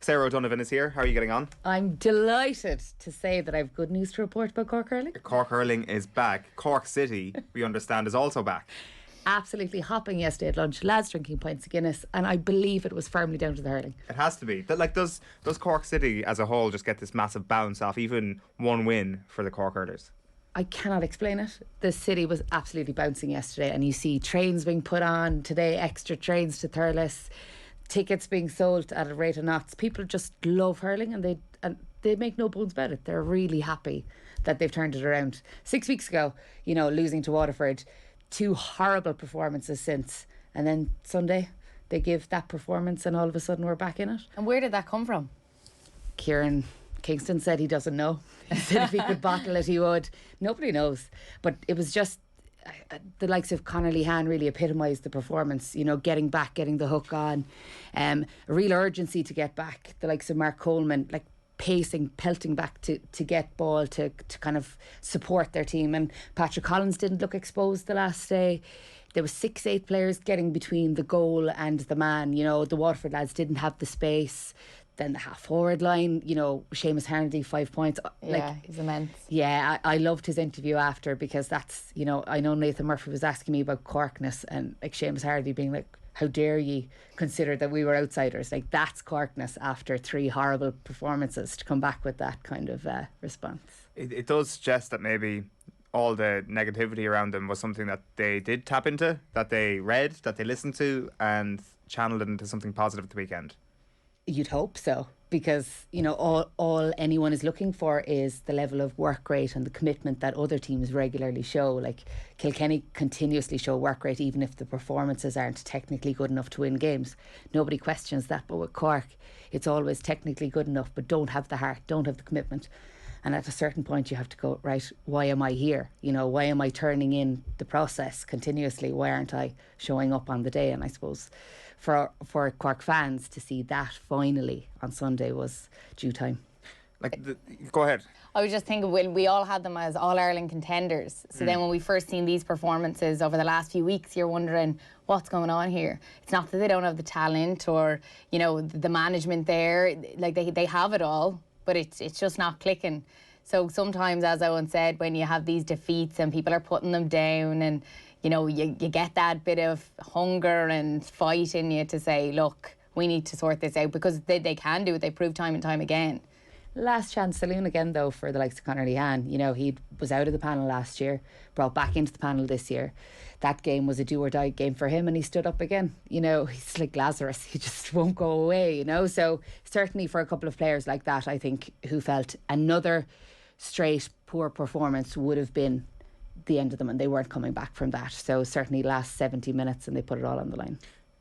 Sarah O'Donovan is here. How are you getting on? I'm delighted to say that I have good news to report about Cork Hurling. Cork Hurling is back. Cork City, we understand, is also back. Absolutely hopping yesterday at lunch. Lads drinking pints of Guinness, and I believe it was firmly down to the hurling. It has to be. Does Cork City as a whole just get this massive bounce off even one win for the Cork Hurlers? I cannot explain it. The city was absolutely bouncing yesterday, and you see trains being put on today, extra trains to Thurles, tickets being sold at a rate of knots. People just love hurling, and they make no bones about it. They're really happy that they've turned it around. 6 weeks ago, losing to Waterford, 2 horrible performances since, and then Sunday they give that performance and all of a sudden we're back in it. And where did that come from? Kieran Kingston said he doesn't know. He said if he could bottle it he would. Nobody knows, but it was just the likes of Conor Lehan really epitomised the performance, getting back, getting the hook on, a real urgency to get back. The likes of Mark Coleman, pacing, pelting back to get ball to kind of support their team. And Patrick Collins didn't look exposed the last day. There was 6-8 players getting between the goal and the man. The Waterford lads didn't have the space. Then the half forward line, Seamus Harnedy, 5 points. Yeah, he's immense. Yeah, I loved his interview after, because that's, I know Nathan Murphy was asking me about Corkness, and Seamus Harnedy being like, how dare ye consider that we were outsiders? That's Corkness after 3 horrible performances, to come back with that kind of response. It does suggest that maybe all the negativity around them was something that they did tap into, that they read, that they listened to, and channeled it into something positive at the weekend. You'd hope so, because all anyone is looking for is the level of work rate and the commitment that other teams regularly show. Kilkenny continuously show work rate even if the performances aren't technically good enough to win games. Nobody questions that, but with Cork it's always technically good enough but don't have the heart, don't have the commitment. And at a certain point you have to go, right, why am I here? Why am I turning in the process continuously? Why aren't I showing up on the day? And I suppose for Cork fans to see that finally on Sunday was due time. Go ahead. I was just thinking, we all had them as All-Ireland contenders. So then when we first seen these performances over the last few weeks, you're wondering what's going on here. It's not that they don't have the talent or, the management there. They have it all, but it's just not clicking. So sometimes, as Owen said, when you have these defeats and people are putting them down and, you get that bit of hunger and fight in you to say, look, we need to sort this out, because they can do it. They prove time and time again. Last chance saloon again, though, for the likes of Conor Lehan. He was out of the panel last year, brought back into the panel this year. That game was a do-or-die game for him, and he stood up again. He's like Lazarus. He just won't go away, So certainly for a couple of players like that, I think, who felt another straight poor performance would have been the end of them, and they weren't coming back from that. So certainly last 70 minutes and they put it all on the line.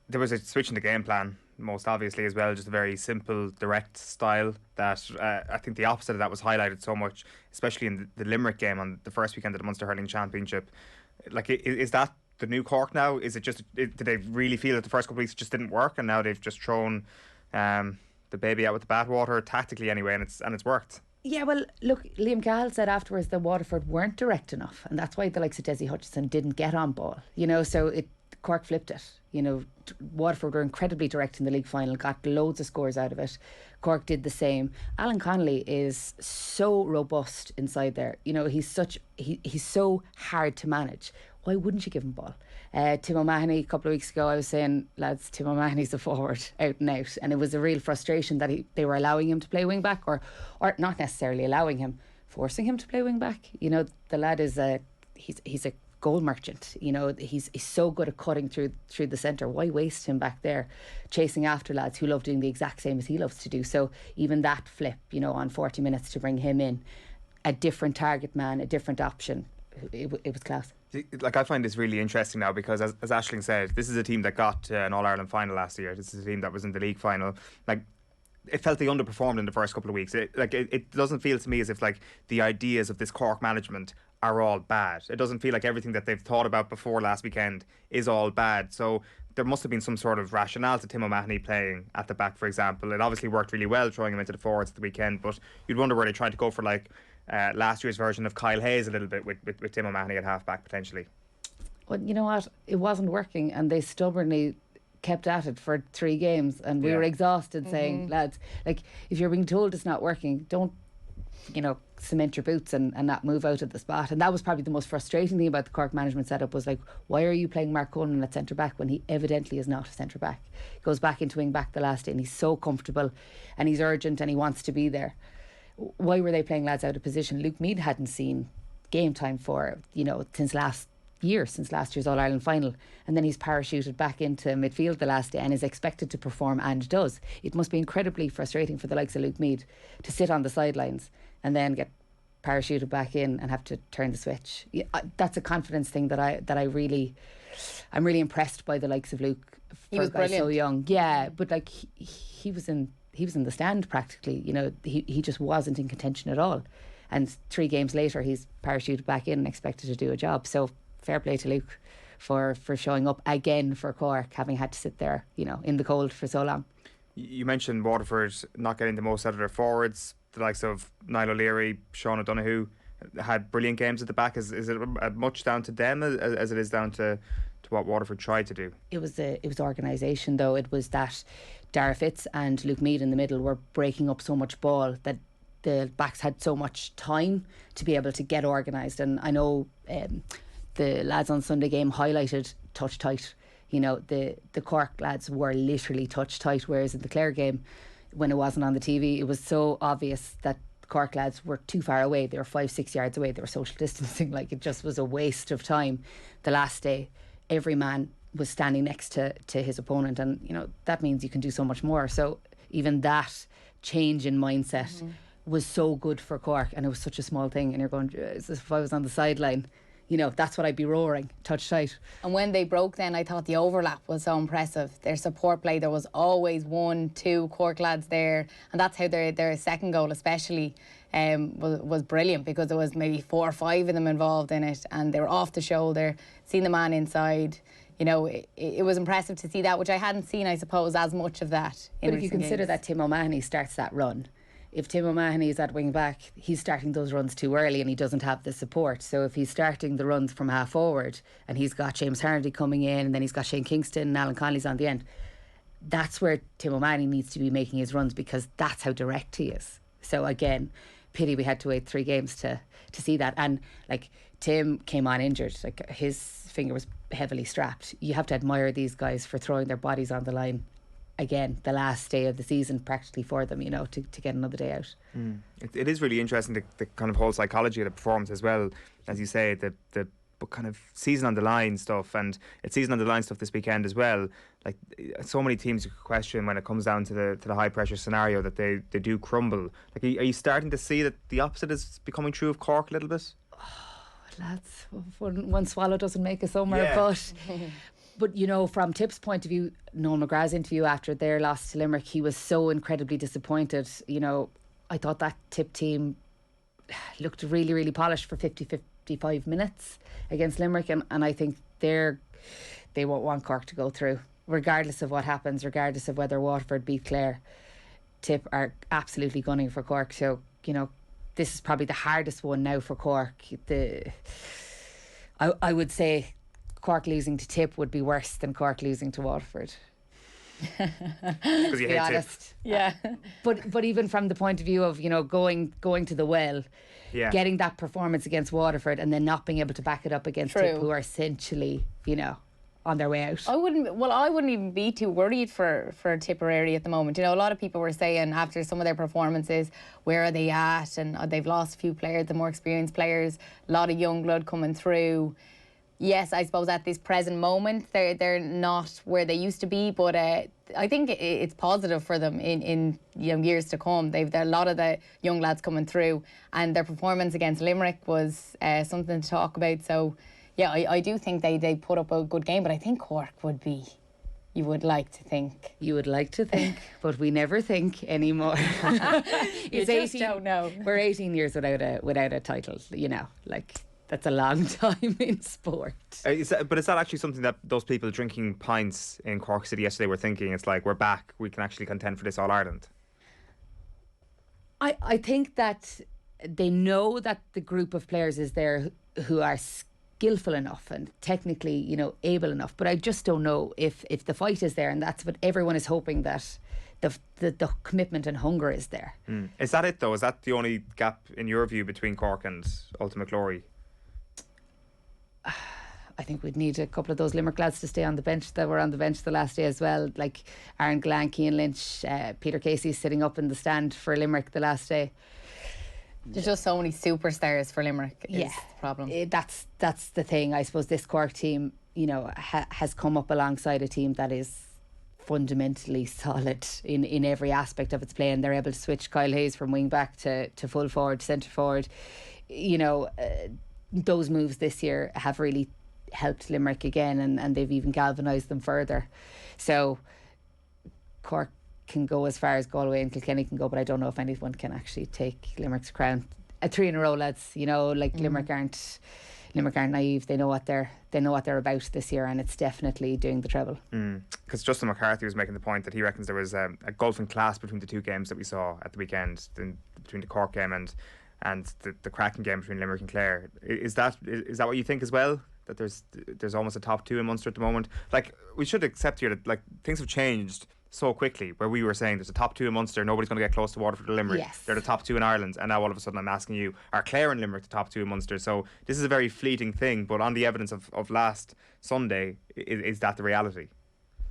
There was a switch in the game plan, most obviously, as well, just a very simple, direct style that I think the opposite of that was highlighted so much, especially in the Limerick game on the first weekend of the Munster Hurling Championship. Is that the new Cork now? Is it just, did they really feel that the first couple of weeks just didn't work, and now they've just thrown the baby out with the bathwater, tactically anyway, and it's worked? Yeah, well, look, Liam Cahill said afterwards that Waterford weren't direct enough, and that's why the likes of Desi Hutchinson didn't get on ball. So Cork flipped it. Waterford were incredibly direct in the league final, got loads of scores out of it. Cork did the same. Alan Connolly is so robust inside there. He's so hard to manage. Why wouldn't you give him ball? Tim O'Mahony, a couple of weeks ago, I was saying, lads, Tim O'Mahony's a forward, out and out. And it was a real frustration that they were allowing him to play wing back, or not necessarily allowing him, forcing him to play wing back. The lad is he's a goal merchant. He's so good at cutting through the centre. Why waste him back there chasing after lads who love doing the exact same as he loves to do? So even that flip, on 40 minutes to bring him in, a different target man, a different option, it was class. I find this really interesting now, because as Aisling said, this is a team that got an All-Ireland final last year. This is a team that was in the league final. It felt they underperformed in the first couple of weeks. It doesn't feel to me as if the ideas of this Cork management are all bad. It doesn't feel like everything that they've thought about before last weekend is all bad. So there must have been some sort of rationale to Tim O'Mahony playing at the back, for example. It obviously worked really well throwing him into the forwards at the weekend, but you'd wonder where they tried to go for last year's version of Kyle Hayes a little bit with Tim O'Mahony at half back potentially. Well, you know what? It wasn't working, and they stubbornly kept at it for 3 games, and we were exhausted, saying, lads, like, if you're being told it's not working, don't, cement your boots and not move out of the spot. And that was probably the most frustrating thing about the Cork management setup, was like, why are you playing Mark Coleman at centre back when he evidently is not a centre back? He goes back into wing back the last day, and he's so comfortable and he's urgent and he wants to be there. Why were they playing lads out of position? Luke Meade hadn't seen game time for, since last year's All-Ireland final, and then he's parachuted back into midfield the last day and is expected to perform, and does. It must be incredibly frustrating for the likes of Luke Meade to sit on the sidelines and then get parachuted back in and have to turn the switch. That's a confidence thing that I'm really impressed by the likes of Luke. He was brilliant. So young, but like he was in the stand practically. He just wasn't in contention at all, and 3 games later he's parachuted back in and expected to do a job. So fair play to Luke for showing up again for Cork, having had to sit there, in the cold for so long. You mentioned Waterford not getting the most out of their forwards. The likes of Niall O'Leary, Sean O'Donoghue had brilliant games at the back. Is it much down to them as it is down to what Waterford tried to do? It was organisation, though. It was that Dara Fitz and Luke Meade in the middle were breaking up so much ball that the backs had so much time to be able to get organised. And I know the lads on Sunday game highlighted touch tight. The Cork lads were literally touch tight, whereas in the Clare game, when it wasn't on the TV, it was so obvious that Cork lads were too far away. They were 5-6 yards away. They were social distancing. Like, it just was a waste of time. The last day, every man was standing next to his opponent, and that means you can do so much more. So even that change in mindset was so good for Cork, and it was such a small thing. And you're going, if I was on the sideline, that's what I'd be roaring, touch tight. And when they broke then, I thought the overlap was so impressive. Their support play, there was always 1-2 Cork lads there. And that's how their second goal especially was brilliant, because there was maybe 4 or 5 of them involved in it, and they were off the shoulder, seeing the man inside. It was impressive to see that, which I hadn't seen, I suppose, as much of that in But if you consider that Tim O'Mahony starts that run, if Tim O'Mahony is at wing back, he's starting those runs too early and he doesn't have the support. So if he's starting the runs from half forward and he's got James Hardy coming in, and then he's got Shane Kingston and Alan Connolly's on the end, that's where Tim O'Mahony needs to be making his runs, because that's how direct he is. So again, pity we had to wait 3 games to see that. And like, Tim came on injured, like his finger was heavily strapped. You have to admire these guys for throwing their bodies on the line again, the last day of the season practically for them, to get another day out. It is really interesting, the kind of whole psychology of the performance as well. As you say, the kind of season on the line stuff, and it's season on the line stuff this weekend as well. Like, so many teams you could question when it comes down to the high pressure scenario, that they do crumble. Like, are you starting to see that the opposite is becoming true of Cork a little bit? Lads, one swallow doesn't make a summer, But, from Tip's point of view, Noel McGrath's interview after their loss to Limerick, he was so incredibly disappointed. I thought that Tip team looked really, really polished for 55 minutes against Limerick, and I think they won't want Cork to go through, regardless of what happens, regardless of whether Waterford beat Clare. Tip are absolutely gunning for Cork. So, this is probably the hardest one now for Cork. I would say Cork losing to Tip would be worse than Cork losing to Waterford. Because you hate honest. Yeah. But even from the point of view of, going to the well, getting that performance against Waterford and then not being able to back it up against Tip, who are essentially, on their way out. I wouldn't even be too worried for Tipperary at the moment. A lot of people were saying after some of their performances, where are they at? And they've lost a few players, the more experienced players, a lot of young blood coming through. Yes, I suppose at this present moment they're not where they used to be, but I think it's positive for them in years to come. They've a lot of the young lads coming through, and their performance against Limerick was something to talk about. So yeah, I do think they put up a good game, but I think Cork would be. You would like to think. You would like to think, but we never think anymore. You just don't know. We're 18 years without a title. That's a long time in sport. But is that actually something that those people drinking pints in Cork City yesterday were thinking? It's like, we're back, we can actually contend for this All-Ireland. I think that they know that the group of players is there who are skillful enough and technically, you know, able enough. But I just don't know if the fight is there, and that's what everyone is hoping, that the commitment and hunger is there. Is that it though? Is that the only gap in your view between Cork and Ultimate Glory? I think we'd need a couple of those Limerick lads to stay on the bench that were on the bench the last day as well, like Aaron Glan, Cian Lynch, Peter Casey sitting up in the stand for Limerick the last day. There's just so many superstars for Limerick is the problem. That's the thing. I suppose this Cork team, you know, has come up alongside a team that is fundamentally solid in every aspect of its play, and they're able to switch Kyle Hayes from wing back to full forward, centre forward. You know, those moves this year have really helped Limerick again, and they've even galvanised them further. So Cork can go as far as Galway and Kilkenny can go, but I don't know if anyone can actually take Limerick's crown. 3 in a row, lads. You know, like Limerick aren't naive. They know what they're about this year, and it's definitely doing the treble. Because Justin McCarthy was making the point that he reckons there was a gulf in class between the two games that we saw at the weekend, between the Cork game and the cracking game between Limerick and Clare. Is that what you think as well? That there's almost a top 2 in Munster at the moment. Like, we should accept here that like things have changed so quickly, where we were saying there's a top 2 in Munster, nobody's going to get close to Waterford or Limerick. Yes. They're the top 2 in Ireland, and now all of a sudden I'm asking you, are Clare and Limerick the top 2 in Munster? So this is a very fleeting thing, but on the evidence of last Sunday, is that the reality?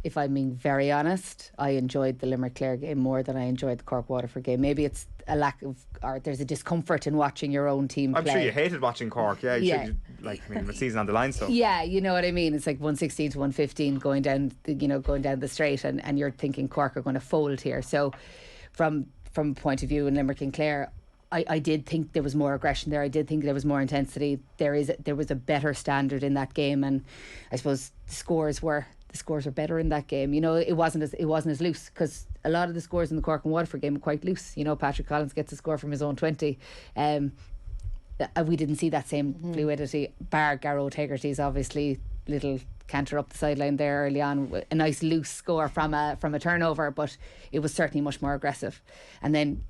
If I'm being very honest, I enjoyed the Limerick-Clare game more than I enjoyed the Cork-Waterford game. Maybe it's a lack of, or there's a discomfort in watching your own team play. I'm sure you hated watching Cork. The season on the line stuff. Yeah, you know what I mean. It's like 116 to 115 going down the straight, and you're thinking Cork are going to fold here. So, from a point of view in Limerick and Clare, I did think there was more aggression there. I did think there was more intensity. There was a better standard in that game, and I suppose the scores were better in that game. You know, it wasn't as loose, because a lot of the scores in the Cork and Waterford game were quite loose. You know, Patrick Collins gets a score from his own 20. We didn't see that same fluidity, bar Garrow Hegarty's obviously little canter up the sideline there early on, a nice loose score from a turnover, but it was certainly much more aggressive. And then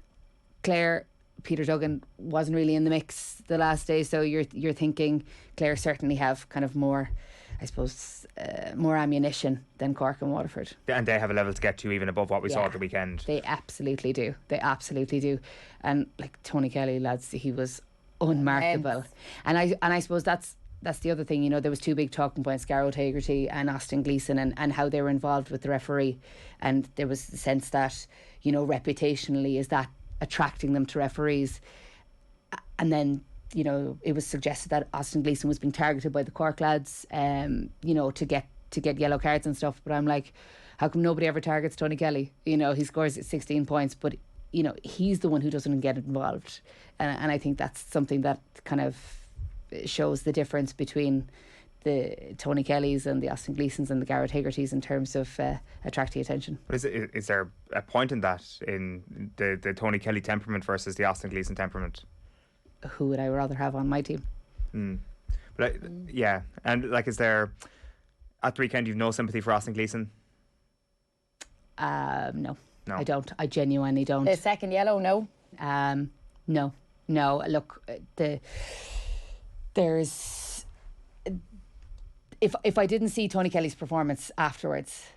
Clare, Peter Duggan wasn't really in the mix the last day, so you're thinking Clare certainly have kind of more, I suppose, more ammunition than Cork and Waterford. And they have a level to get to even above what we saw at the weekend. They absolutely do. And like Tony Kelly, lads, he was unmarkable. And I suppose that's the other thing. You know, there was 2 big talking points, Garrow Hegarty and Austin Gleeson, and how they were involved with the referee. And there was the sense that, you know, reputationally, is that attracting them to referees? And then, you know, it was suggested that Austin Gleeson was being targeted by the Cork lads, you know, to get yellow cards and stuff. But I'm like, how come nobody ever targets Tony Kelly? You know, he scores 16 points, but, you know, he's the one who doesn't get involved. And I think that's something that kind of shows the difference between the Tony Kellys and the Austin Gleesons and the Garrett Hegartys in terms of attracting attention. But is there a point in that, in the Tony Kelly temperament versus the Austin Gleeson temperament? Who would I rather have on my team? But yeah, and like, is there, at the weekend, you've no sympathy for Aisling Gleeson? No, I don't. I genuinely don't. The second yellow, no. No. Look, there's. If I didn't see Tony Kelly's performance afterwards,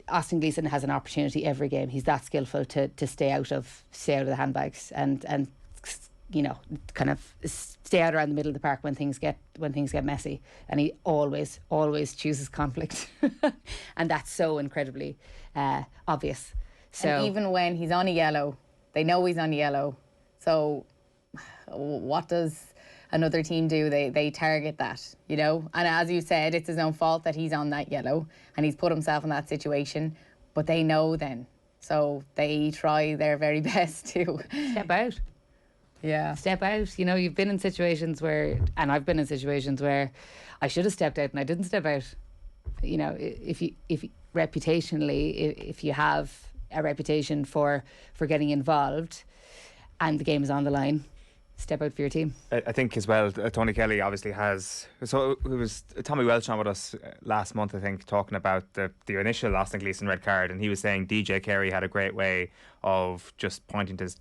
Austin Gleeson has an opportunity every game. He's that skillful to stay out of the handbags and you know, kind of stay out around the middle of the park when things get messy, and he always chooses conflict. And that's so incredibly obvious. So, and even when he's on a yellow, they know he's on a yellow, so what does another team do? They target that, you know. And as you said, it's his own fault that he's on that yellow and he's put himself in that situation, but they know then, so they try their very best to step out. Yeah. Step out. You know, you've been in situations where, and I've been in situations where I should have stepped out and I didn't step out. You know, if reputationally, if you have a reputation for getting involved and the game is on the line, step out for your team. I think as well, Tony Kelly obviously has. So it was Tommy Welch on with us last month, I think, talking about the initial Aisling Gleeson red card, and he was saying DJ Carey had a great way of just pointing to his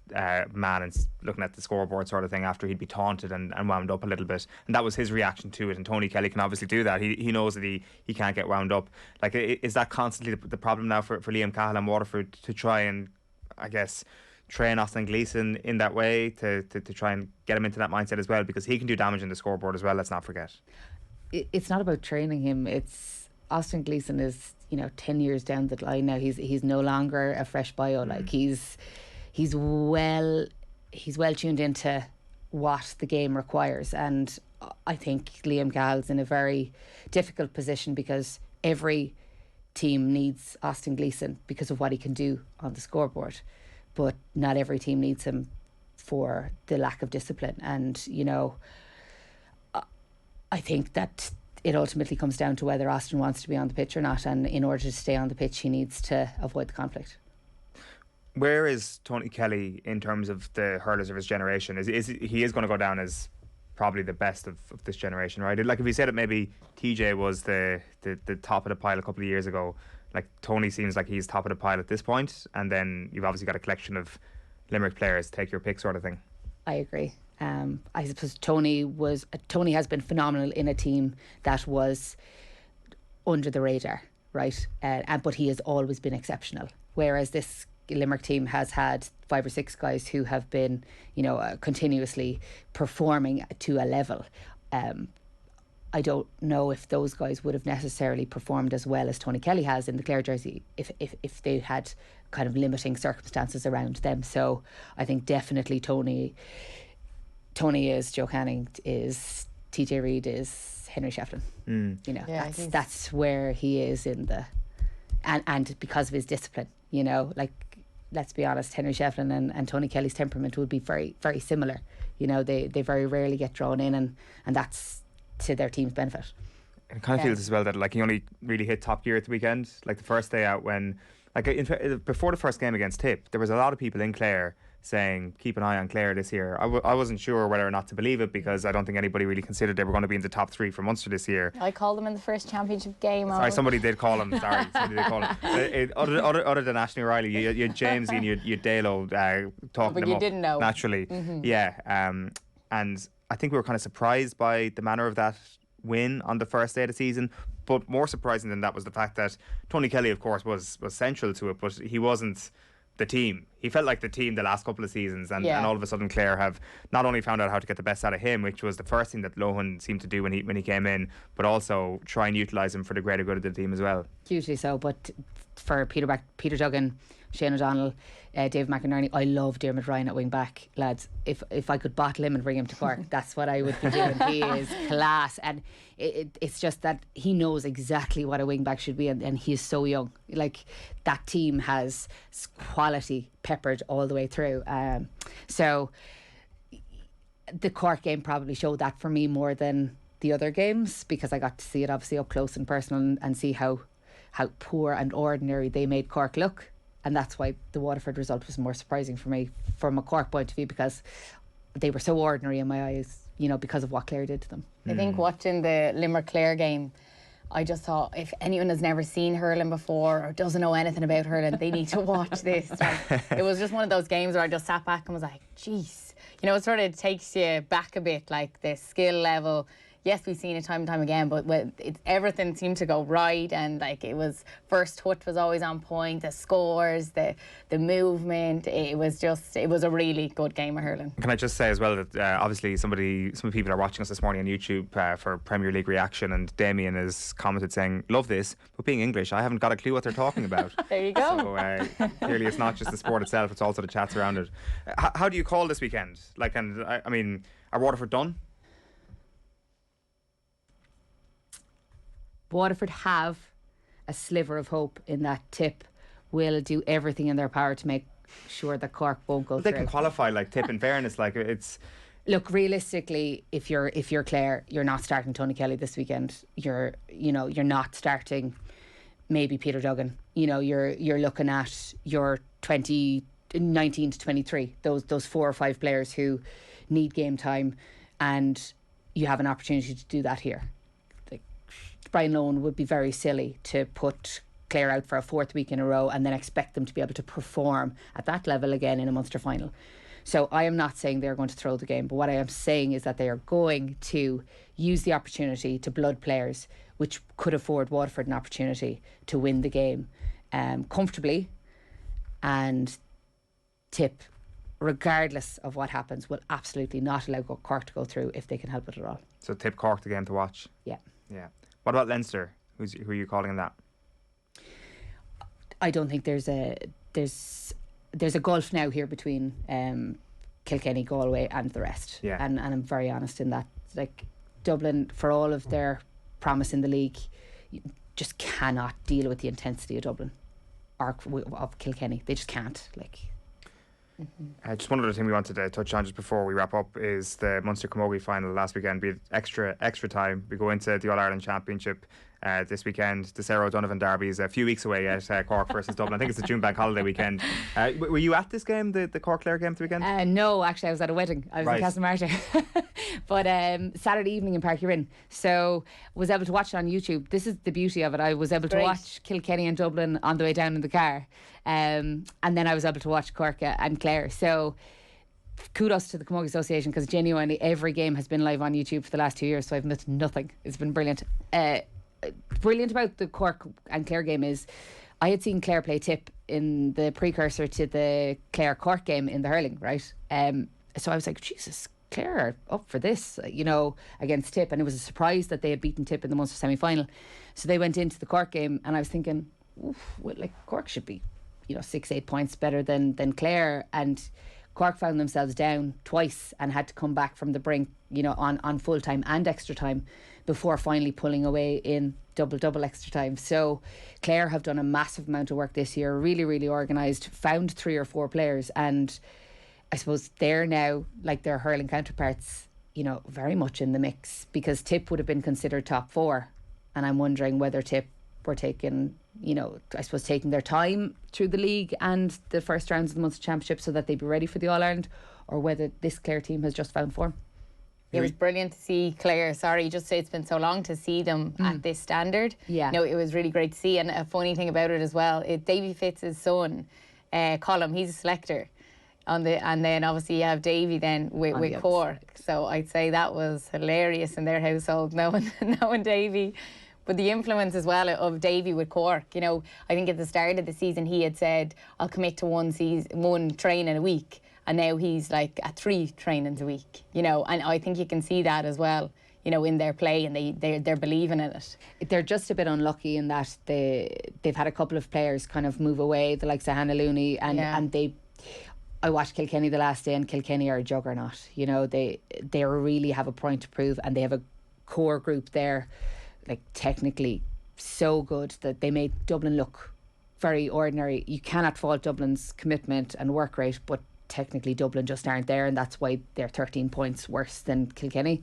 man and looking at the scoreboard sort of thing after he'd be taunted and wound up a little bit, and that was his reaction to it. And Tony Kelly can obviously do that. He knows that he can't get wound up. Like, is that constantly the problem now for Liam Cahill and Waterford to try and, I guess, train Aisling Gleeson in that way to try and get him into that mindset as well, because he can do damage in the scoreboard as well, let's not forget. It's not about training him. It's Aisling Gleeson is 10 years down the line now. He's no longer a fresh bio. Like, he's well tuned into what the game requires, and I think Liam Cahill's in a very difficult position because every team needs Aisling Gleeson because of what he can do on the scoreboard, but not every team needs him for the lack of discipline. And I think that it ultimately comes down to whether Austin wants to be on the pitch or not, and in order to stay on the pitch he needs to avoid the conflict. Where is Tony Kelly in terms of the hurlers of his generation? He is going to go down as probably the best of this generation, right? Like, if you said that maybe TJ was the top of the pile a couple of years ago, like, Tony seems like he's top of the pile at this point, and then you've obviously got a collection of Limerick players, take your pick sort of thing. I agree. I suppose Tony has been phenomenal in a team that was under the radar, right? But he has always been exceptional. Whereas this Limerick team has had 5 or 6 guys who have been, continuously performing to a level. I don't know if those guys would have necessarily performed as well as Tony Kelly has in the Clare jersey if they had kind of limiting circumstances around them. So I think definitely Tony is, Joe Canning is, TJ Reid is, Henry Shefflin. That's where he is in the and because of his discipline, like, let's be honest, Henry Shefflin and Tony Kelly's temperament would be very, very similar. They very rarely get drawn in, and that's to their team's benefit. It kind of feels as well that, like, he only really hit top gear at the weekend. Like, the first day out, when, like, before the first game against Tip, there was a lot of people in Clare saying keep an eye on Clare this year. I wasn't sure whether or not to believe it, because I don't think anybody really considered they were going to be in the top 3 for Munster this year. I called them in the first championship game. Sorry, somebody did call him. Somebody did call him. Other than Ashley O'Reilly, you had James and you had Dalo talking them you up didn't know. Naturally. Yeah. And I think we were kind of surprised by the manner of that win on the first day of the season, but more surprising than that was the fact that Tony Kelly, of course, was central to it, but he wasn't the team. He felt like the team the last couple of seasons, and all of a sudden Clare have not only found out how to get the best out of him, which was the first thing that Lohan seemed to do when he came in, but also try and utilise him for the greater good of the team as well. Hugely so. But for Peter Duggan, Shane O'Donnell, Dave McInerney, I love Dermot Ryan at wing back, lads. If I could bottle him and bring him to Cork, that's what I would be doing. He is class, and it's just that he knows exactly what a wing back should be, and he is so young. Like, that team has quality peppered all the way through. So the Cork game probably showed that for me more than the other games, because I got to see it obviously up close and personal and see how poor and ordinary they made Cork look. And that's why the Waterford result was more surprising for me from a Cork point of view, because they were so ordinary in my eyes, because of what Clare did to them. I think watching the Limerick-Clare game, I just thought, if anyone has never seen hurling before or doesn't know anything about hurling, they need to watch this. Like, it was just one of those games where I just sat back and was like, jeez. It sort of takes you back a bit, like the skill level. Yes, we've seen it time and time again, but everything seemed to go right, and like, it was, first touch was always on point, the scores, the movement, it was a really good game of hurling. Can I just say as well that obviously some people are watching us this morning on YouTube for Premier League reaction, and Damien has commented saying, love this, but being English, I haven't got a clue what they're talking about. There you go. So clearly it's not just the sport itself, it's also the chats around it. How do you call this weekend? Like, and I mean, are Waterford done? Waterford have a sliver of hope in that Tip will do everything in their power to make sure that Cork won't go through. They can qualify, like, Tip, in fairness, like, it's... Look, realistically, if you're Clare, you're not starting Tony Kelly this weekend. You're not starting maybe Peter Duggan. You're looking at your 2019 to 23, those 4 or 5 players who need game time, and you have an opportunity to do that here. Like, Brian Lohan would be very silly to put Clare out for a 4th week in a row and then expect them to be able to perform at that level again in a Munster final. So I am not saying they're going to throw the game, but what I am saying is that they are going to use the opportunity to blood players, which could afford Waterford an opportunity to win the game comfortably, and Tip, regardless of what happens, will absolutely not allow Cork to go through if they can help it at all. So Tip Cork the game to watch. Yeah. What about Leinster? Who are you calling in that? I don't think there's a gulf now here between Kilkenny, Galway and the rest. Yeah. And I'm very honest in that. Like, Dublin, for all of their promise in the league, you just cannot deal with the intensity of Dublin or of Kilkenny. They just can't. Just one other thing we wanted to touch on just before we wrap up is the Munster Camogie final last weekend. Be extra time. We go into the All Ireland Championship this weekend. The Sarah O'Donovan derby is a few weeks away at Cork versus Dublin. I think it's the June bank holiday weekend. Were you at this game, the Cork Clare game, the weekend? No, actually, I was at a wedding. I was in Castlemartyr. But Saturday evening in Park Urin. So was able to watch it on YouTube. This is the beauty of it. I was able to watch Kilkenny and Dublin on the way down in the car. And then I was able to watch Cork and Clare. So kudos to the Camogie Association, because genuinely every game has been live on YouTube for the last 2 years, so I've missed nothing. It's been brilliant. Brilliant about the Cork and Clare game is I had seen Clare play Tip in the precursor to the Clare Cork game in the hurling, right? So I was like, Jesus, Clare are up for this, against Tip, and it was a surprise that they had beaten Tip in the Munster semi-final. So they went into the Cork game, and I was thinking, Cork should be 6-8 points better than Clare, and Cork found themselves down twice and had to come back from the brink, on full time and extra time before finally pulling away in double extra time. So Clare have done a massive amount of work this year, really, really organised, found 3 or 4 players, and I suppose they're now, like their hurling counterparts, very much in the mix, because Tip would have been considered top 4, and I'm wondering whether Tip were taking their time through the league and the first rounds of the Munster Championship so that they'd be ready for the All Ireland, or whether this Clare team has just found form. It was brilliant to see Clare. Sorry, just say it's been so long to see them at this standard. Yeah. It was really great to see. And a funny thing about it as well, Davy Fitz's son, Colm, he's a selector. And then obviously you have Davy then with Cork. So I'd say that was hilarious in their household, knowing Davy. But the influence as well of Davy with Cork, I think at the start of the season he had said, I'll commit to one training a week. And now he's like at 3 trainings a week, and I think you can see that as well, in their play, and they're believing in it. They're just a bit unlucky in that they've had a couple of players kind of move away, the likes of Hannah Looney, and I watched Kilkenny the last day, and Kilkenny are a juggernaut. They really have a point to prove, and they have a core group there, like technically so good that they made Dublin look very ordinary. You cannot fault Dublin's commitment and work rate, but technically Dublin just aren't there, and that's why they're 13 points worse than Kilkenny.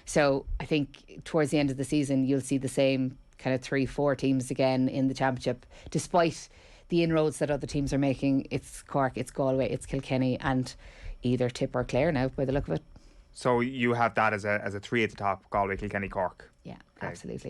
So I think towards the end of the season you'll see the same kind of 3-4 teams again in the championship, despite the inroads that other teams are making. It's Cork, it's Galway, it's Kilkenny, and either Tip or Clare now by the look of it. So you have that as a 3 at the top: Galway, Kilkenny, Cork. Yeah, okay. Absolutely.